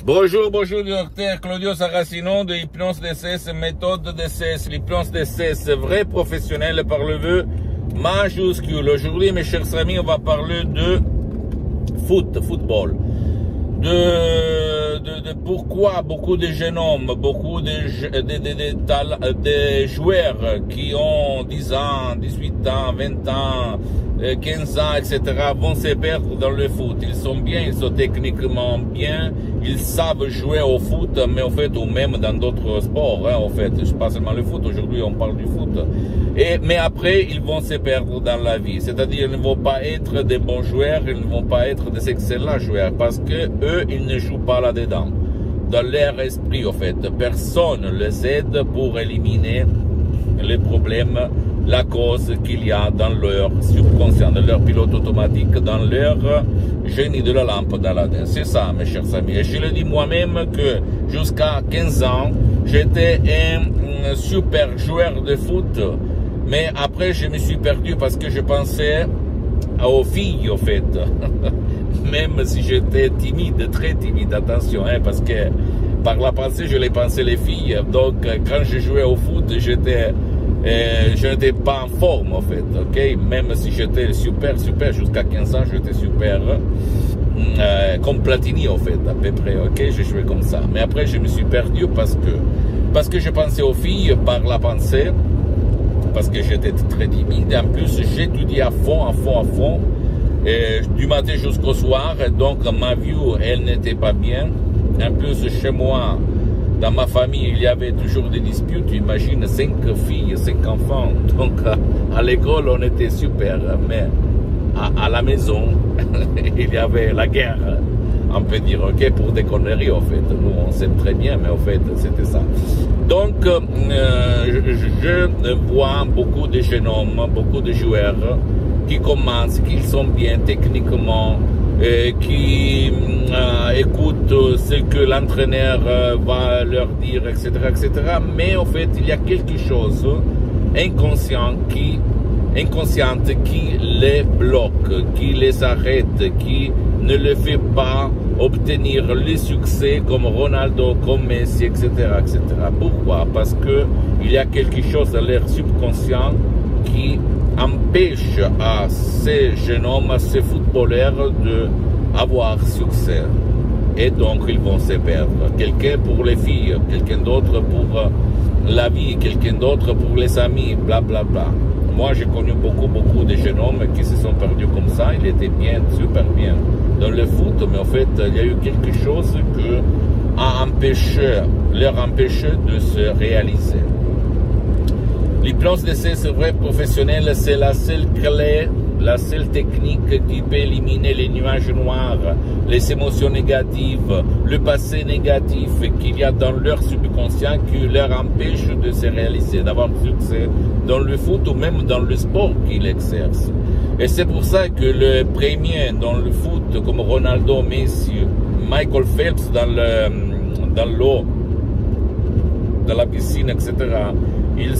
Bonjour, docteur Claudio Saracino de Hypnose DCS, méthode DCS. L'hypnose DCS, vrai professionnel par le vœu majuscule. Aujourd'hui, mes chers amis, on va parler de football. De pourquoi beaucoup de jeunes hommes, beaucoup de joueurs qui ont 10 ans, 18 ans, 20 ans, 15 ans, etc. vont se perdre dans le foot. Ils sont bien, ils sont techniquement bien, ils savent jouer au foot, mais en fait, ou même dans d'autres sports, hein, en fait, pas seulement le foot, aujourd'hui on parle du foot. Mais après, ils vont se perdre dans la vie. C'est-à-dire, ils ne vont pas être des bons joueurs, ils ne vont pas être des excellents joueurs, parce que eux, ils ne jouent pas là-dedans. Dans leur esprit, en fait, personne ne les aide pour éliminer les problèmes, la cause qu'il y a dans leur subconscient, dans leur pilote automatique, dans leur génie de la lampe d'Aladin. C'est ça, mes chers amis. Et je le dis moi-même que jusqu'à 15 ans, j'étais un super joueur de foot, mais après je me suis perdu parce que je pensais aux filles, en fait. Même si j'étais timide, très timide, attention, hein, parce que par la pensée, je les pensais les filles. Donc, quand je jouais au foot, je n'étais pas en forme, en fait, ok? Même si j'étais super, jusqu'à 15 ans, j'étais super, comme Platini, en fait, à peu près, ok? Je jouais comme ça. Mais après, je me suis perdu parce que je pensais aux filles par la pensée, parce que j'étais très timide. En plus, j'étudiais à fond, du matin jusqu'au soir, donc ma vue, elle n'était pas bien. En plus, chez moi, dans ma famille, il y avait toujours des disputes. Imagine 5 filles, 5 enfants. Donc, à l'école, on était super. Mais à la maison, il y avait la guerre, on peut dire, ok, pour des conneries, en fait. Nous, on s'aime très bien, mais en fait, c'était ça. Donc, je vois beaucoup de jeunes hommes, beaucoup de joueurs qui commencent, qui sont bien techniquement, qui écoutent ce que l'entraîneur va leur dire, etc., etc. Mais en fait, il y a quelque chose inconsciente qui les bloque, qui les arrête, qui ne les fait pas obtenir le succès comme Ronaldo, comme Messi, etc., etc. Pourquoi? Parce que il y a quelque chose dans leur subconscient qui empêche à ces jeunes hommes, à ces footballeurs d'avoir succès. Et donc, ils vont se perdre. Quelqu'un pour les filles, quelqu'un d'autre pour la vie, quelqu'un d'autre pour les amis, blablabla. Bla, bla. Moi, j'ai connu beaucoup de jeunes hommes qui se sont perdus comme ça. Ils étaient bien, super bien dans le foot, mais en fait, il y a eu quelque chose qui leur empêché de se réaliser. L'hypnose DCS vrai professionnel, c'est la seule clé, la seule technique qui peut éliminer les nuages noirs, les émotions négatives, le passé négatif qu'il y a dans leur subconscient qui leur empêche de se réaliser, d'avoir succès dans le foot ou même dans le sport qu'ils exercent. Et c'est pour ça que le premier dans le foot, comme Ronaldo, Messi, Michael Phelps dans l'eau, dans la piscine, etc., ils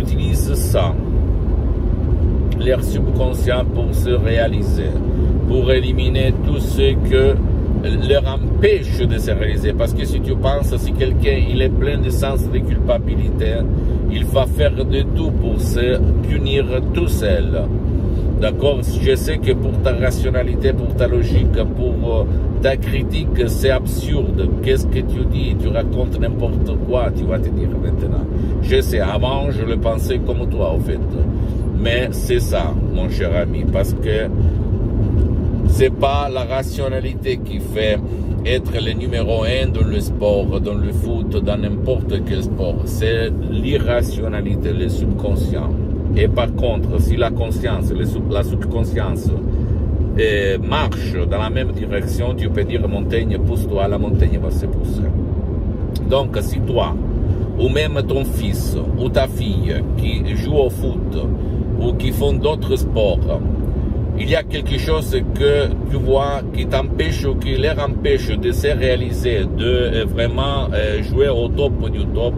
utilisent ça, leur subconscient, pour se réaliser, pour éliminer tout ce que leur empêche de se réaliser. Parce que si tu penses, si quelqu'un il est plein de sens de culpabilité, il va faire de tout pour se punir tout seul. D'accord? Je sais que pour ta rationalité, pour ta logique, pour ta critique, c'est absurde. Qu'est-ce que tu dis? Tu racontes n'importe quoi, tu vas te dire maintenant. Je sais, avant, je le pensais comme toi, en fait. Mais c'est ça, mon cher ami, parce que c'est pas la rationalité qui fait être le numéro 1 dans le sport, dans le foot, dans n'importe quel sport. C'est l'irrationalité, le subconscient. Et par contre, si la conscience, la subconscience marche dans la même direction, tu peux dire montagne, pousse-toi, la montagne va se pousser. Donc, si toi, ou même ton fils, ou ta fille, qui joue au foot, ou qui font d'autres sports, il y a quelque chose que tu vois qui t'empêche ou qui leur empêche de se réaliser, de vraiment jouer au top du top,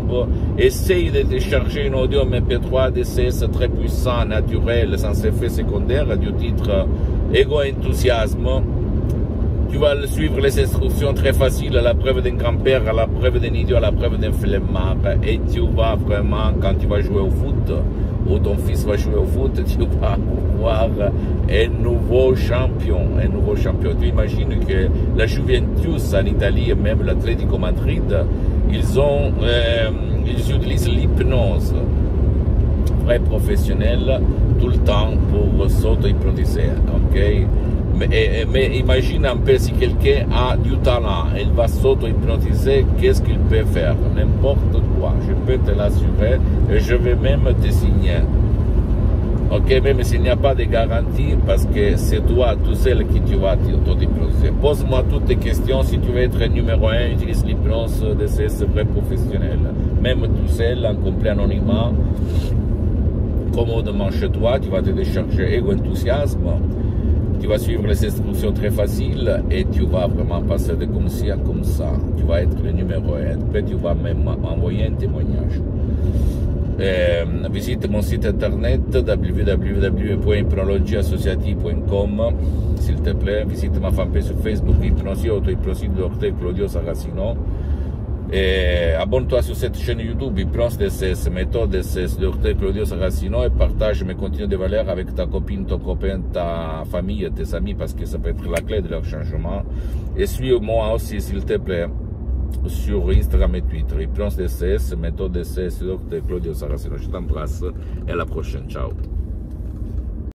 essaye de télécharger une audio MP3 DCS très puissant, naturel, sans effet secondaire, du titre Ego Enthousiasme. Tu vas suivre les instructions très faciles à la preuve d'un grand-père, à la preuve d'un idiot, à la preuve d'un flemmard. Et tu vas vraiment, quand tu vas jouer au foot, ou ton fils va jouer au foot, tu vas voir un nouveau champion. Un nouveau champion. Tu imagines que la Juventus en Italie, et même l'Atlético Madrid, ils utilisent l'hypnose. Vrai professionnel tout le temps pour s'auto-hypnotiser. Okay? Mais imagine un peu si quelqu'un a du talent, il va s'auto-hypnotiser, qu'est-ce qu'il peut faire? N'importe quoi, je peux te l'assurer et je vais même te signer. Ok, même s'il n'y a pas de garantie, parce que c'est toi tout seul qui tu vas t'auto-hypnotiser. Pose-moi toutes tes questions, si tu veux être numéro 1, utilise l'hypnose de ces vrais professionnels. Même tout seul, en complet anonymat, commodement chez toi, tu vas te décharger égo-enthousiasme. Tu vas suivre les instructions très faciles et tu vas vraiment passer de comme ci à comme ça. Tu vas être le numéro 1. Après, tu vas même envoyer un témoignage. Visite mon site internet www.hypnologieassociative.com, s'il te plaît. Visite ma fanpage sur Facebook, Hypnosie, auto-hypnosie de Dr Claudio Saracino. Et abonne-toi sur cette chaîne YouTube, Hypnose DCS, méthode DCS, Dr Claudio Saracino, et partage mes contenus de valeur avec ta copine, ton copain, ta famille, tes amis, parce que ça peut être la clé de leur changement. Et suis-moi aussi, s'il te plaît, sur Instagram et Twitter, Hypnose DCS, méthode DCS, Dr Claudio Saracino. Je t'embrasse et à la prochaine. Ciao.